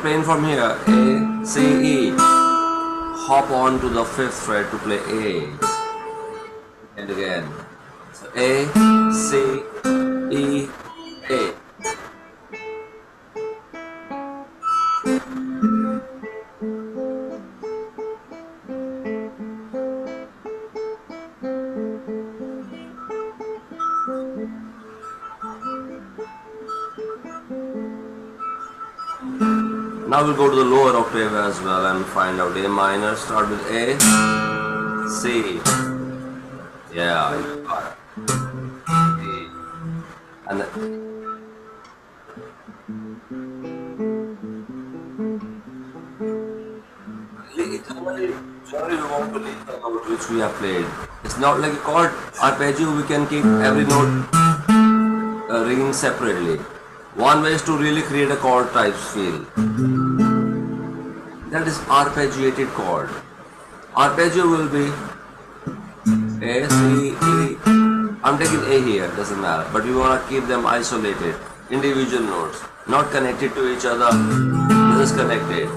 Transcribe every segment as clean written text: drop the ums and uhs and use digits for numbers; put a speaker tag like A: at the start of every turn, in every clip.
A: playing from here, A, C, E, hop on to the 5th fret to play A, and again. So A, C, E, A. Now we'll go to the lower octave as well and find out A minor. Start with A, C. Yeah, you got it. E. And then generally we want to leave the note which we have played. It's not like a chord arpeggio, we can keep every note ringing separately. One way is to really create a chord type feel. That is arpeggiated chord. Arpeggio will be A, C, E. I'm taking A here, doesn't matter. But we want to keep them isolated, individual notes, not connected to each other, disconnected.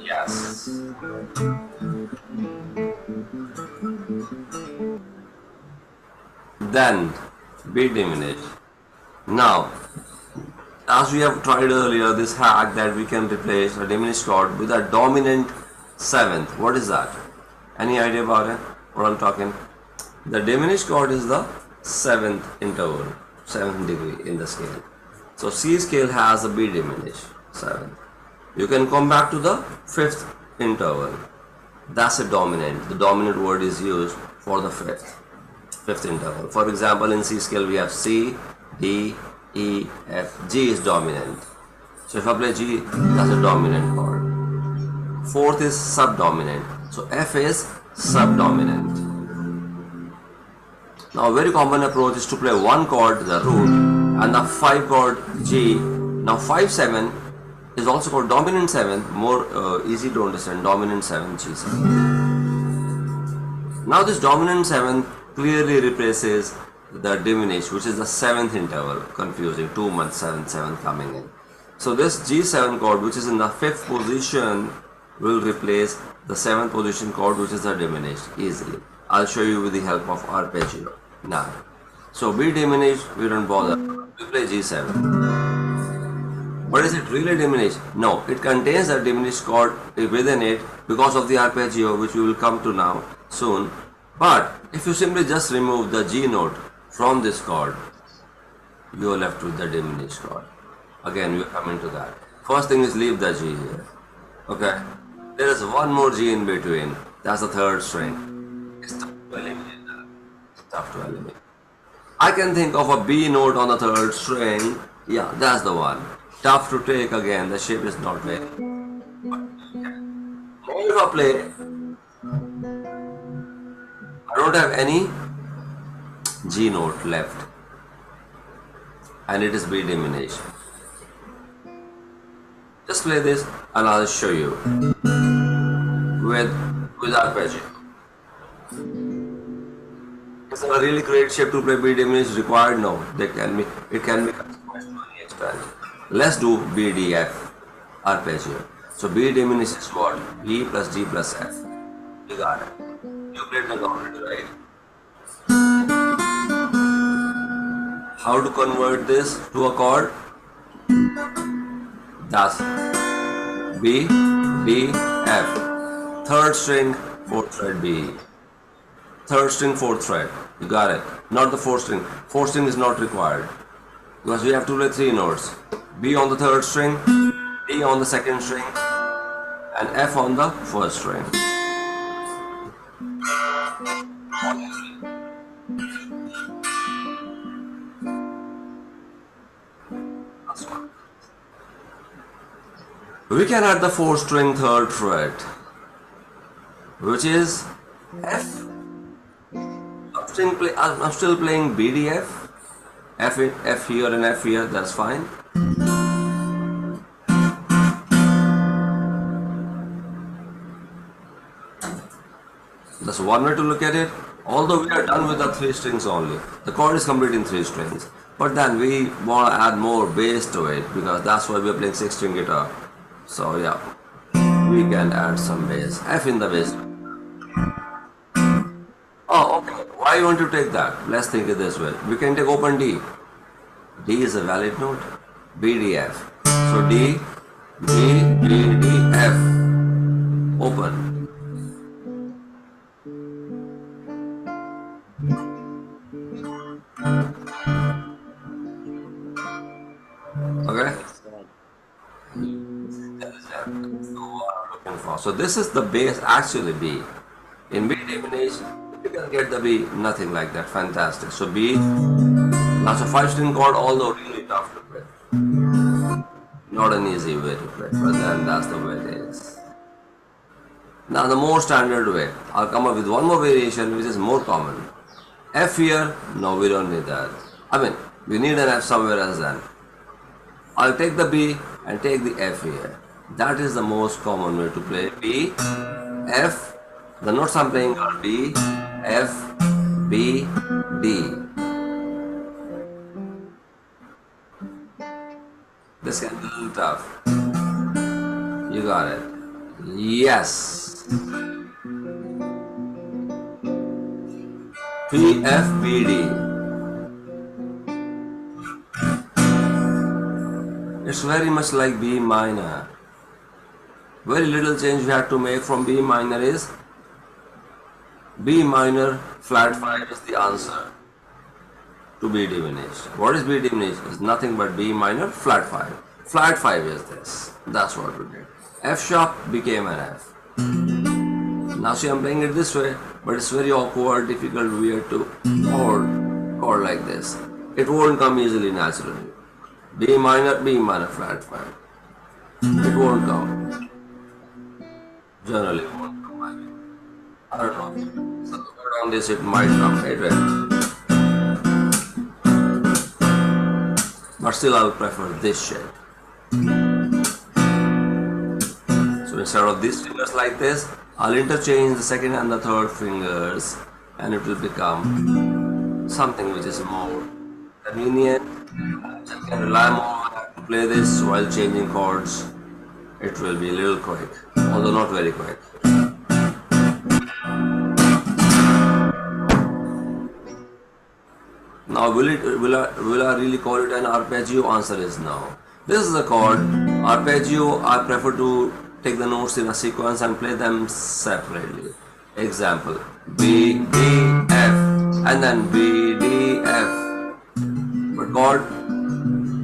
A: Yes. Then B diminished. Now, as we have tried earlier, this hack that we can replace a diminished chord with a dominant 7th. What is that? Any idea about it? What I'm talking? The diminished chord is the 7th interval, 7th degree in the scale. So C scale has a B diminished 7th. You can come back to the 5th interval. That's a dominant. The dominant word is used for the 5th interval. For example, in C scale we have C, D, E, F. G is dominant. So if I play G, that's a dominant chord. 4th is subdominant. So F is subdominant. Now a very common approach is to play one chord, the root, and the 5 chord G. Now 5, 7 is also called dominant 7, more easy to understand, dominant 7, G7. Now this dominant 7 clearly replaces the diminished, which is the 7th interval. Confusing, 2 months, 7, 7 coming in. So this G7 chord, which is in the 5th position, will replace the 7th position chord, which is the diminished, easily. I'll show you with the help of arpeggio now. So B diminished, we don't bother. We play G7. But is it really diminished? No, it contains a diminished chord within it because of the arpeggio, which we will come to now soon. But if you simply just remove the G note from this chord, you are left with the diminished chord. Again, we are coming to that. First thing is leave the G here. Okay? There is one more G in between. That's the 3rd string. It's tough to eliminate that. It's tough to eliminate. I can think of a B note on the 3rd string. Yeah, that's the one. Tough to take again. The shape is not there. Now if I play, I don't have any G note left, and it is B diminished. Just play this and I'll show you with arpeggio. Is there a really great shape to play B diminished required? No, it can be customized to any extent. Let's do B D F arpeggio. So B diminished is what? E plus G plus F. You got it. You played the already, right? How to convert this to a chord? That's B, D, F. 3rd string, 4th fret B. 3rd string, 4th fret. You got it. Not the 4th string. 4th string is not required because we have to play 3 notes. B on the 3rd string, D on the 2nd string, and F on the 1st string. We can add the 4th string 3rd fret, which is F. I'm still playing B D F. F here and F here, that's fine. That's one way to look at it. Although we are done with the three strings only, the chord is complete in three strings. But then we want to add more bass to it because that's why we are playing 6-string guitar. So yeah, we can add some bass. F in the bass. Oh, okay. Why you want to take that? Let's think it this way. We can take open D. D is a valid note. B, D, F. So D, B, D, F. Open. Okay? So this is the bass, actually B. In B diminished, you can get the B, nothing like that. Fantastic. So B, that's a 5-string chord, although really tough to play. Not an easy way to play, but then that's the way it is. Now the more standard way, I'll come up with one more variation which is more common. F here, no, we don't need that. I mean, we need an F somewhere else then. I'll take the B and take the F here. That is the most common way to play. B, F, the notes I'm playing are B, F, B, D. This can be a little tough. You got it. Yes. P, F, B, D. It's very much like B minor. Very little change we have to make from B minor is B minor flat 5 is the answer to B diminished. What is B diminished? It's nothing but B minor flat 5. Flat 5 is this. That's what we did. F sharp became an F. Now see, I'm playing it this way, but it's very awkward, difficult, weird to chord like this. It won't come easily naturally. B minor, flat 5. It won't come. Generally it won't come. I don't know. So on this it might come. It will. But still I'll prefer this shape. So instead of these fingers like this, I'll interchange the second and the third fingers and it will become something which is more convenient. I can rely more to play this while changing chords. It will be a little quick, although not very quick. Now will I really call it an arpeggio? Answer is no. This is a chord. Arpeggio, I prefer to take the notes in a sequence and play them separately. Example, B, D, F, and then B, D, F. But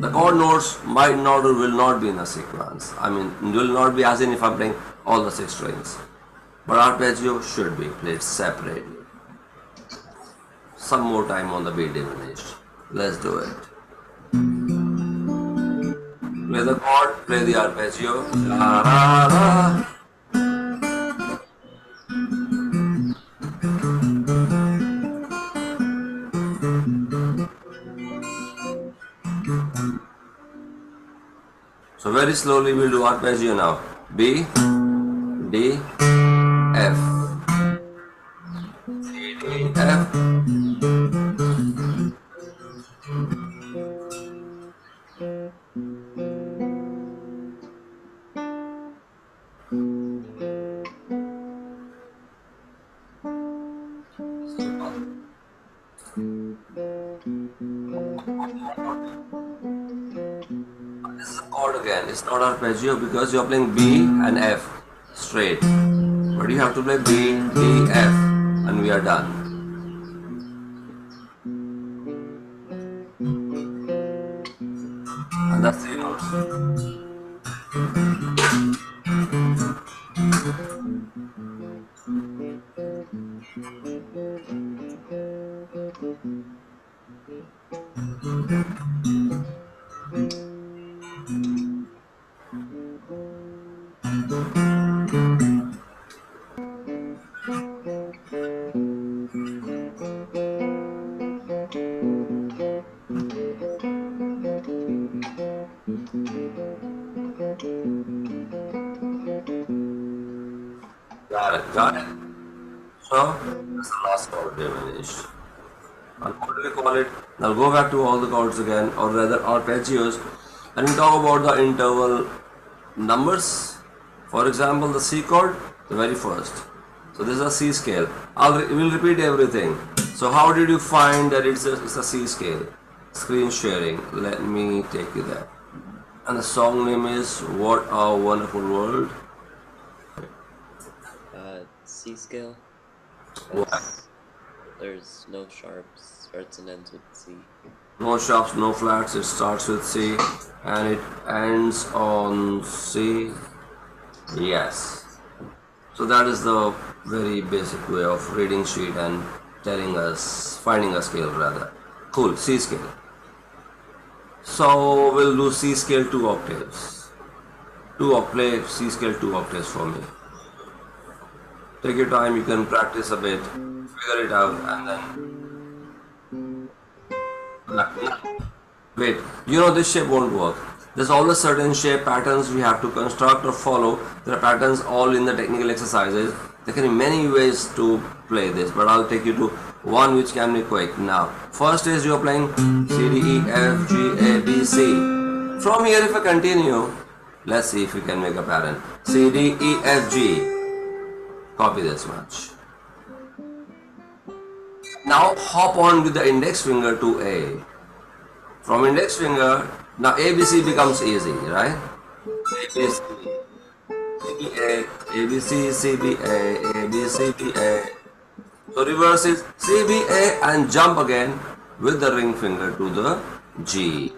A: the chord notes might not or will not be in a sequence. I mean, will not be as in if I'm playing all the 6 strings. But arpeggio should be played separately. Some more time on the B diminished. Let's do it. Play the chord, play the arpeggio. La, la, la. So very slowly we'll do arpeggio now. B, D, F. C, D, F. This is a chord again. It's not arpeggio because you're playing B and F straight. But you have to play B, D, F, and we are done. And that's 3 notes. Got it. So, that's the last chord. And what do we call it? Now go back to all the chords again, or rather arpeggios, and we talk about the interval numbers. For example, the C chord, the very first. So this is a C scale. We'll repeat everything. So how did you find that it's a C scale? Screen sharing. Let me take you there. And the song name is What a Wonderful World.
B: C scale.
A: Why?
B: There's no sharps, starts and ends with C.
A: No sharps, no flats, it starts with C and it ends on C. Yes. So that is the very basic way of reading sheet and telling us, finding a scale rather. Cool, C scale. So we'll do C scale 2 octaves. Play C scale 2 octaves for me. Take your time, you can practice a bit, figure it out, and then. Wait, you know this shape won't work. There's always certain shape patterns we have to construct or follow. There are patterns all in the technical exercises. There can be many ways to play this, but I'll take you to one which can be quick. Now, first is you're playing C, D, E, F, G, A, B, C. From here, if I continue, let's see if we can make a pattern. C, D, E, F, G. Copy this much. Now hop on with the index finger to A. From index finger, now ABC becomes easy, right? ABC, CBA, ABC, CBA, ABC, CBA. So reverse is CBA and jump again with the ring finger to the G.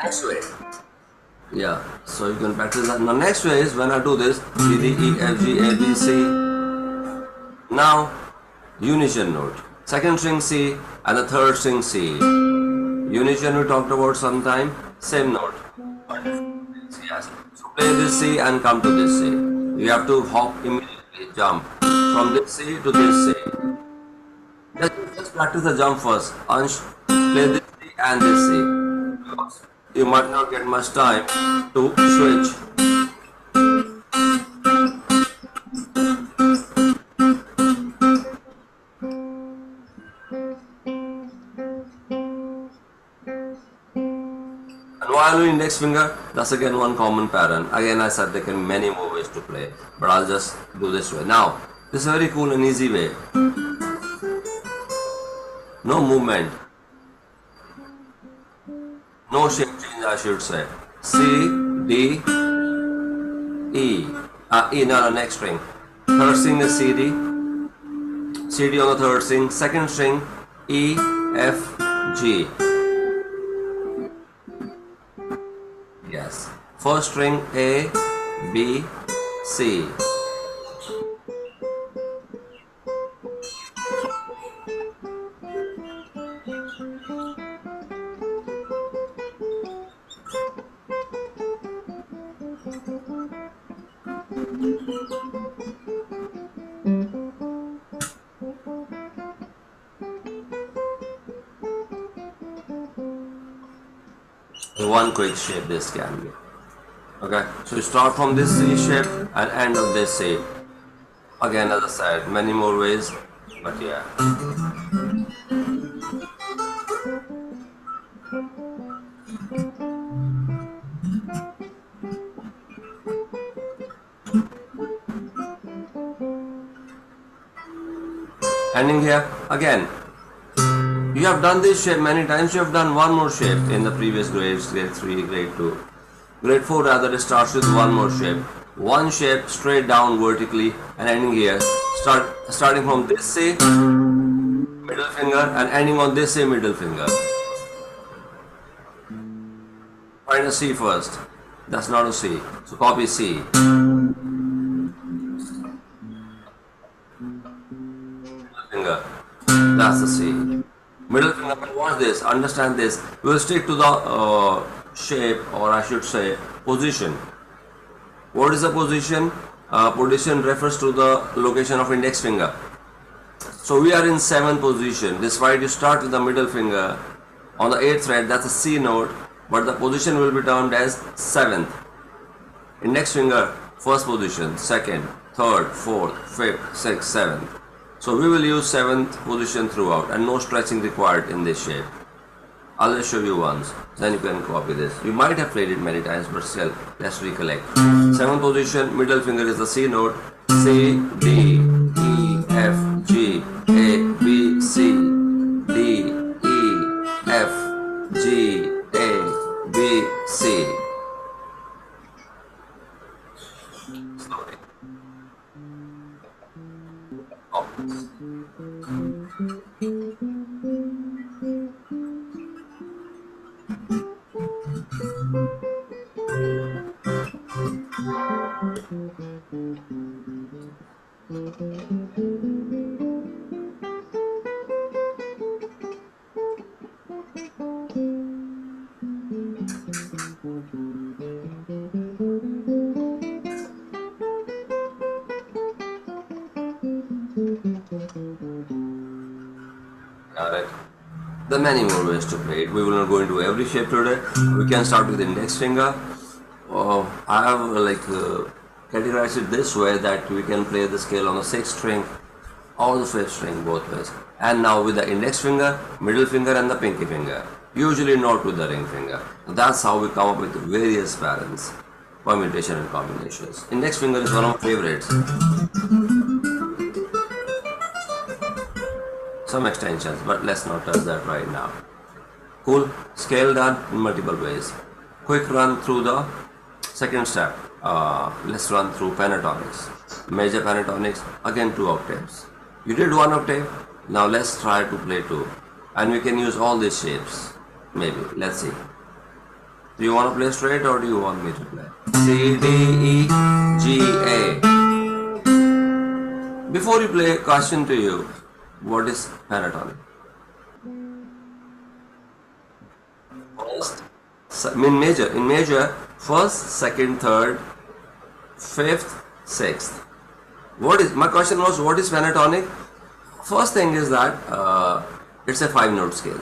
A: Next way. Yeah, so you can practice that. Now next way is when I do this C, D, E, F, G, A, B, C. Now unison note. Second string C and the third string C. Unison we talked about sometime. Same note. Yes. So play this C and come to this C. You have to hop immediately, jump from this C to this C. Just practice the jump first. Ansh, play this C and this C. You might not get much time to switch. And while doing index finger, that's again one common pattern. Again, I said there can be many more ways to play, but I'll just do this way. Now, this is a very cool and easy way. No movement. No shape change, I should say. C, D, E. E, no, next string. Third string is C, D. C, D on the third string. Second string, E, F, G. Yes. First string, A, B, C. One quick shape this can be. Okay, so you start from this C shape and end of this C. Again, as I said, many more ways, but yeah. Ending here again. You have done this shape many times. You have done one more shape in the previous grades, grade 3, grade 2. Grade 4 rather, it starts with one more shape. One shape straight down vertically and ending here. Starting from this C, middle finger, and ending on this C, middle finger. Find a C first. That's not a C. So copy C. Finger. That's the C. Middle finger, watch this, understand this. We will stick to the shape, or I should say Position. What is the position? Position refers to the location of index finger. So we are in 7th position. Despite you start with the middle finger on the 8th fret, that's a C note, but the position will be termed as 7th. Index finger, first position, 2nd, 3rd, 4th, 5th, 6th, 7th. So we will use 7th position throughout and no stretching required in this shape. I'll just show you once, then you can copy this. You might have played it many times, but still, let's recollect. 7th position, middle finger is the C note. C, D, E, F, G, A, B, C, D, E, F, G, A, B, C. Slowly. Oh. Got it. There are many more ways to play it. We will not go into every shape today. We can start with index finger. I have categorized it this way that we can play the scale on the 6th string or the 5th string, both ways. And now with the index finger, middle finger and the pinky finger. Usually not with the ring finger. That's how we come up with various patterns, permutation and combinations. Index finger is one of my favorites. Some extensions, but let's not touch that right now. Cool. Scale done in multiple ways. Quick run through the second step. Let's run through pentatonics. Major pentatonics, again 2 octaves. You did 1 octave, now let's try to play 2. And we can use all these shapes. Maybe. Let's see. Do you want to play straight or do you want me to play? C, D, E, G, A. Before you play, question to you. What is pentatonic? First, in major, first, second, third, fifth, sixth. My question was, what is pentatonic? First thing is that it's a 5-note scale.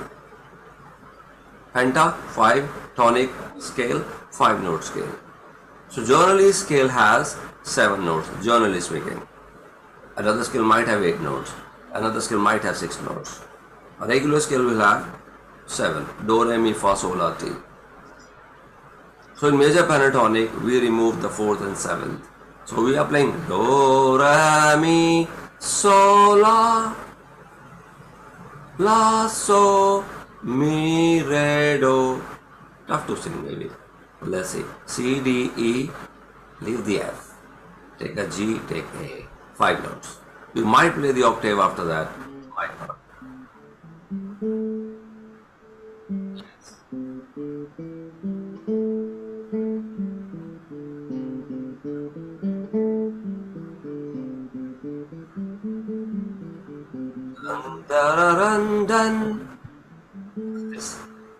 A: Penta, 5, tonic, scale, 5-note scale. So generally scale has 7 notes, generally speaking. Another scale might have 8 notes. Another scale might have 6 notes. A regular scale will have 7. Do, re, mi, fa, sol, la, ti. So in major pentatonic, we remove the 4th and 7th. So we are playing do, re, mi, sol, la, so, mi, re, do. Tough to sing maybe. Let's see. C, D, E, leave the F. Take a G, take A. 5 notes. You might play the octave after that. Might not.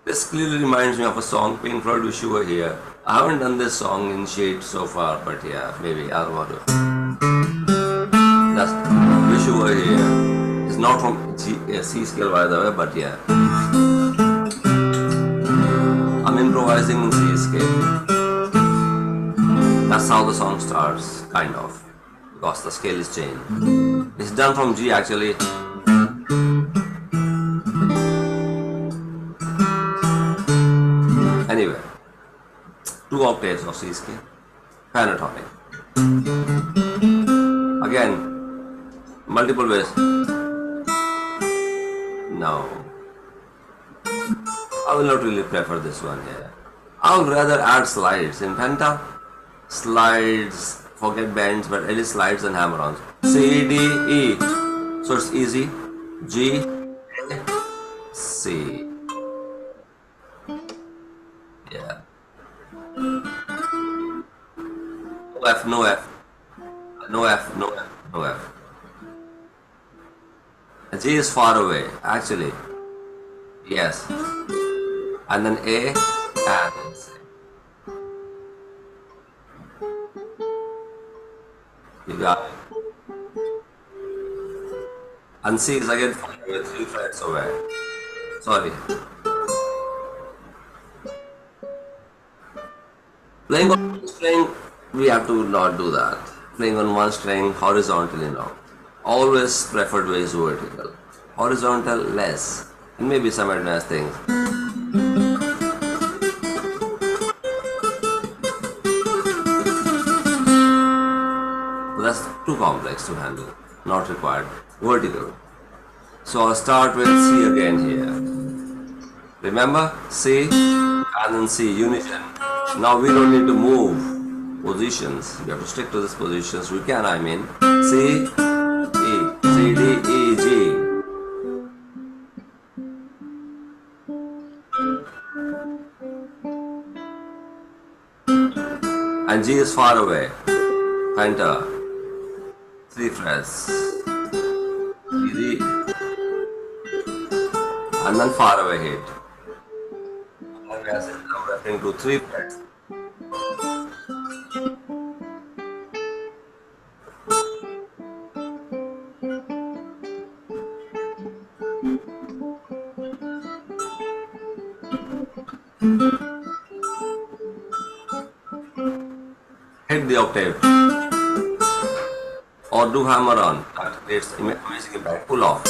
A: This clearly reminds me of a song, Pink Floyd, Wish You Were Here. I haven't done this song in shades so far, but yeah, maybe I'll want to. That's Wish You Were Here. It's not from C scale by the way, but yeah. I'm improvising in C scale. That's how the song starts, kind of. Because the scale is changed. It's done from G actually. Anyway, 2 octaves of C scale, pentatonic. Again, multiple ways. No, I will not really prefer this one here. I would rather add slides in penta. Slides, forget bends, but at least slides and hammer-ons. C, D, E. So it's easy. G, A, C. Yeah. No F, no F. No F, no F, no F. G is far away, actually. Yes. And then A and then C. You got it. And C is again with 3 frets away. Sorry. Playing on one string, we have to not do that. Playing on one string horizontally now. Always preferred way is vertical. Horizontal less. And maybe some advanced things. That's too complex to handle. Not required. Vertical. So I'll start with C again here. Remember? C and then C, unison. Now we don't need to move positions. We have to stick to these positions. We can, I mean. C, E, C, D, E, G. And G is far away. Penta. 3 frets. Easy. And then far away hit. I'm referring to 3 frets. Hit the octave. Or do hammer on. That creates amazing impact. Pull off.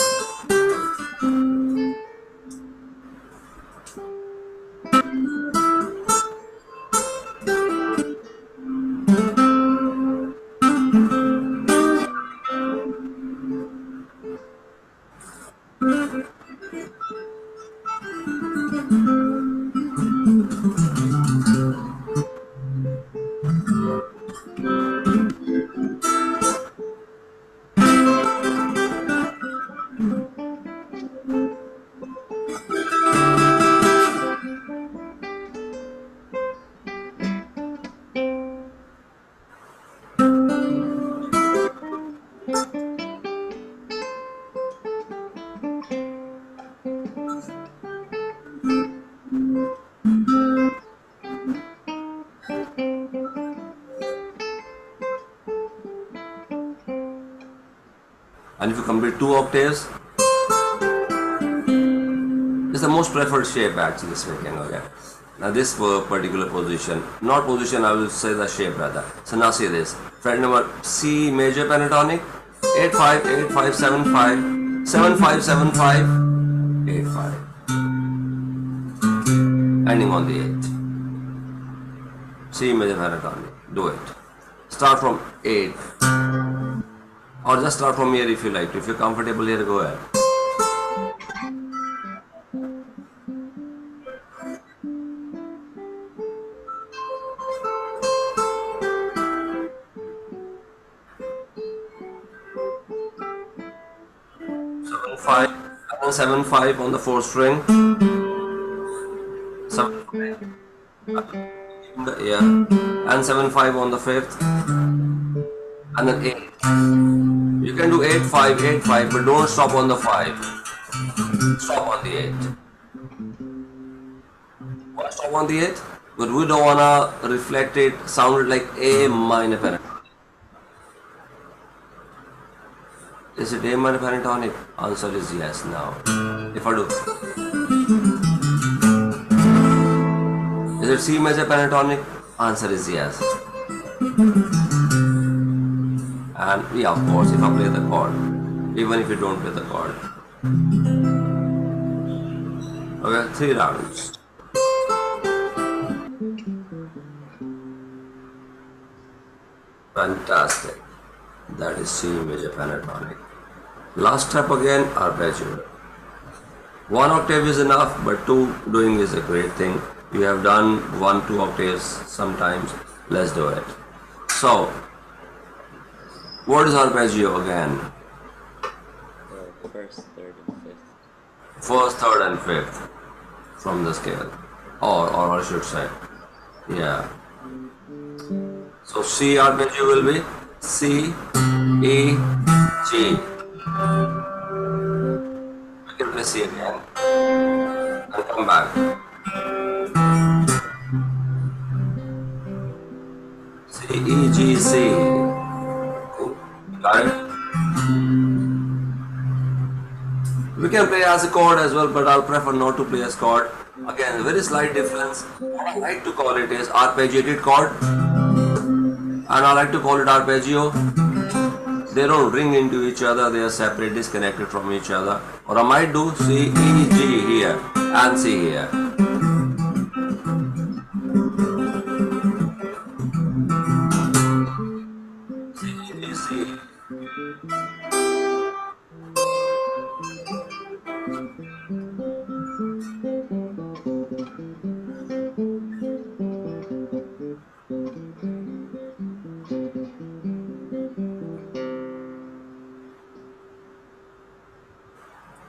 A: And if you complete 2 octaves, it's the most preferred shape actually speaking. Okay. Now this particular position, not position, I will say the shape rather. So now see this. Fret number C major pentatonic, 8 5 8 5 7 5 7 5 7 5 8 5. Ending on the 8. C major pentatonic. Do it. Start from 8. Or just start from here if you like. If you're comfortable here, go ahead. Seven five on the 4th string. 7 5. Yeah. And 7 5 on the 5th. And then 8. You can do 8 5 8 5, but don't stop on the 5. Stop on the 8. Why stop on the 8? But we don't wanna reflect it sound like A minor pentatonic. Is it A minor pentatonic? Answer is yes now. If I do. Is it C major pentatonic? Answer is yes. And yeah, of course, if I play the chord, even if you don't play the chord. Okay, 3 rounds. Fantastic. That is C major pentatonic. Last step again, arpeggio. 1 octave is enough, but 2 doing is a great thing. You have done 1 2 octaves sometimes. Let's do it. So, what is arpeggio again?
B: First, third, and fifth.
A: First, third, and fifth from the scale, or I should say, yeah. So C arpeggio will be C, E, G. We can play C again and come back. C, E, G, C. Cool. Got it? We can play as a chord as well, but I'll prefer not to play as chord. Again, very slight difference. What I like to call it is arpeggiated chord, and I like to call it arpeggio. They don't ring into each other, they are separate, disconnected from each other. Or I might do C, E, G here and C here. C, E, C.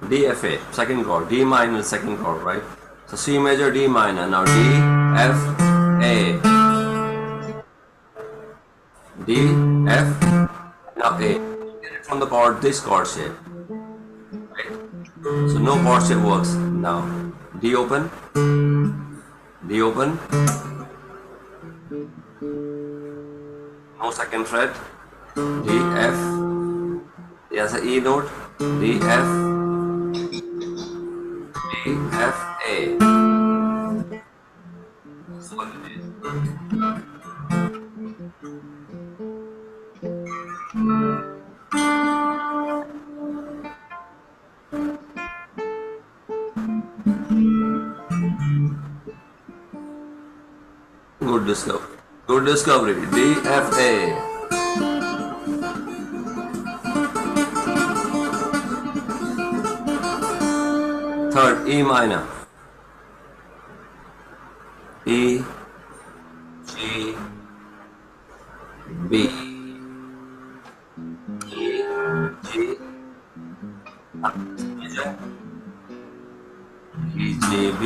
A: D, F, A, second chord, D minor, second chord, right? So C major, D minor, now D, F, A. D, F, now A. Get it from the chord, this chord shape, right? So no chord shape works now. D open, no second fret, D, F, there's an E note, D, F, F, A. Good discovery. Good discovery. D, F, A. Third, E minor. E, G, B, E, G, E, G, B.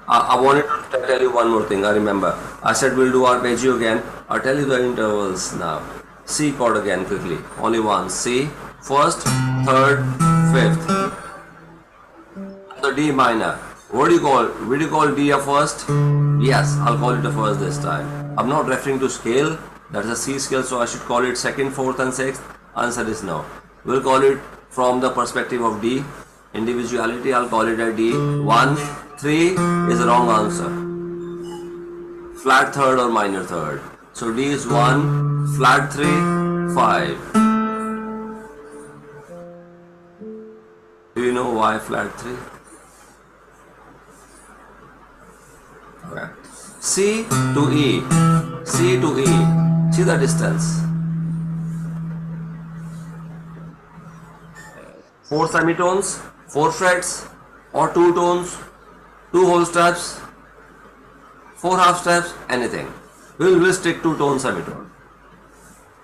A: I wanted to tell you one more thing. I remember. I said we'll do arpeggio again. I'll tell you the intervals now. C chord again quickly. Only one. C, first, third, fifth. The D minor. What do you call? Will you call D a first? Yes, I'll call it a first this time. I'm not referring to scale. That's a C scale, so I should call it second, fourth, and sixth. Answer is no. We'll call it from the perspective of D. Individuality, I'll call it a D. 1, 3 is the wrong answer. Flat third or minor third. So D is 1, flat 3, 5. Do you know why flat 3? Okay. C to E. C to E. See the distance. 4 semitones, 4 frets, or 2 tones, 2 whole steps, 4 half steps, anything. We'll stick to tone semitone.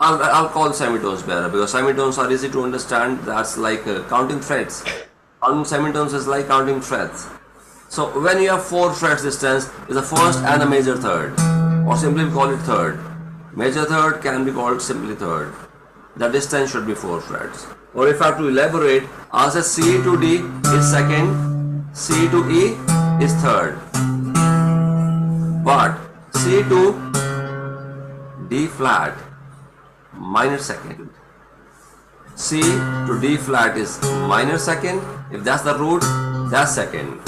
A: I'll call semitones better because semitones are easy to understand. That's like counting frets. Counting semitones is like counting frets. So when you have 4 frets distance, is a first and a major third, or simply we call it third. Major third can be called simply third. The distance should be 4 frets. Or if I have to elaborate, I'll say C to D is second, C to E is third. But C to D flat, minor second. C to D flat is minor second. If that's the root, that's second.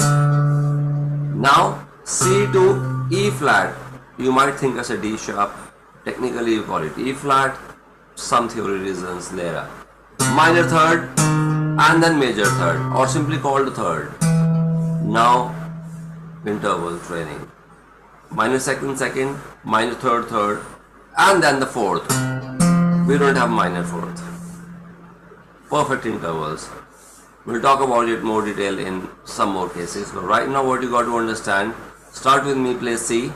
A: Now C to E flat, you might think as a D sharp. Technically you call it E flat. Some theory reasons there are. Minor third and then major third, or simply called third. Now interval training. Minor second, second, minor third, third, and then the fourth. We don't have minor fourth. Perfect intervals. We'll talk about it more detail in some more cases. But right now what you got to understand, start with me, play C.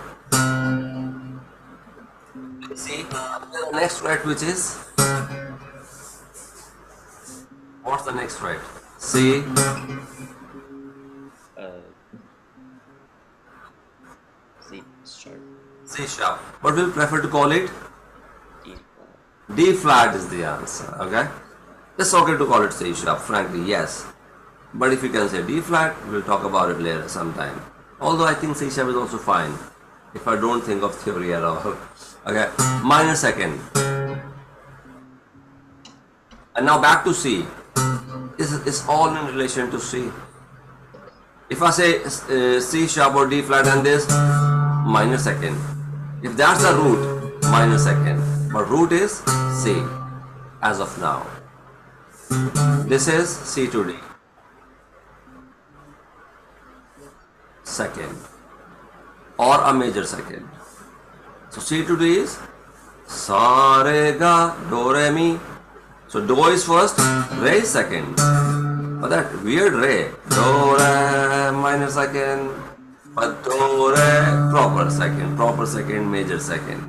A: C, the next fret which is, what's the next fret? C.
B: C sharp.
A: C sharp. What we'll prefer to call it?
B: D flat.
A: D flat is the answer, okay? It's okay to call it C sharp, frankly, yes. But if you can say D flat, we'll talk about it later sometime. Although I think C sharp is also fine. if I don't think of theory at all. Okay, minor second. And now back to C. It's all in relation to C. If I say C sharp or D flat and this, minor second. If that's the root, minor second. But root is C as of now. This is C to D. Second. Or a major second. So C to D is Sa Re Ga Do Re Mi. So Do is first, Re is second. But that weird Re, Do Re minor second, but Do Re proper second, major second.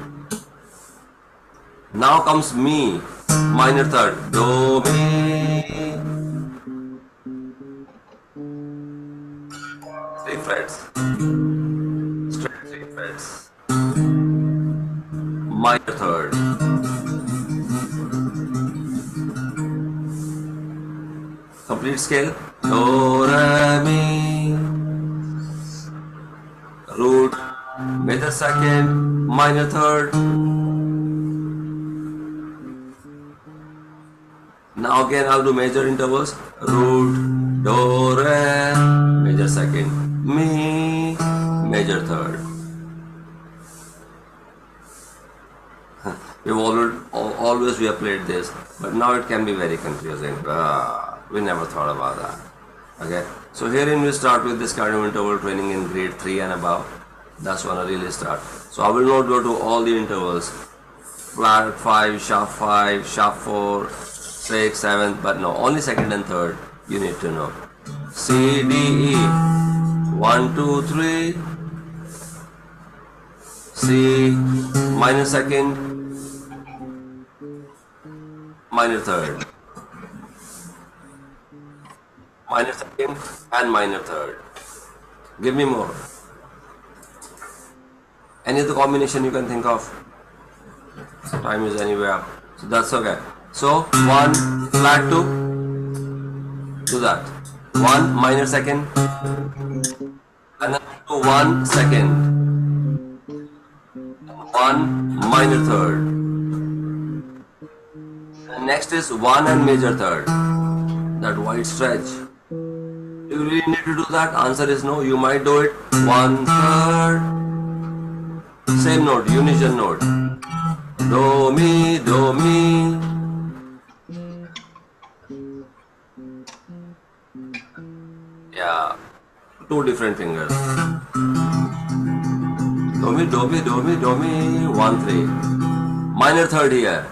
A: Now comes Mi, minor third, Do Mi. 3 frets, straight 3 frets. Minor third. Complete scale. Do, re, mi. Root, major second, minor third. Now again I'll do major intervals. Root, do, re, major second, mi, major third. Always we have played this, but now it can be very confusing. We never thought about that. Okay, so herein we start with this kind of interval training in grade 3 and above. That's when I really start. So I will not go to all the intervals. Flat 5, sharp 4, 6, 7, but no, only second and third you need to know. C, D, E, 1, 2, 3. C, minor second, minor third. Minor second and minor third. Give me more. Any other combination you can think of? Time is anywhere. So that's okay. So 1 flat 2. Do that. 1 minor second. And then 1 second. 1 minor third. And next is 1 and major third. That wide stretch. Do you really need to do that? Answer is no. You might do it 1 third. Same note, unison note. Do, mi, do, mi. Yeah, 2 different fingers. Do, mi, do, mi, do, mi, do, mi. 1, 3. Minor third here.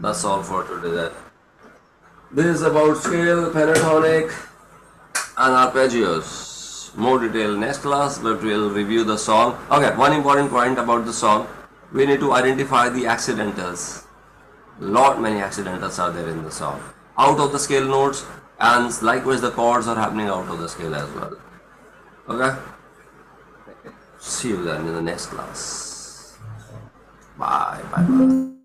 A: That's all for today. This is about scale, pentatonic and arpeggios. More detail next class, but we'll review the song. Okay, one important point about the song. We need to identify the accidentals. Many accidentals are there in the song. Out of the scale notes, and likewise the chords are happening out of the scale as well. Okay? See you then in the next class. Bye. Bye.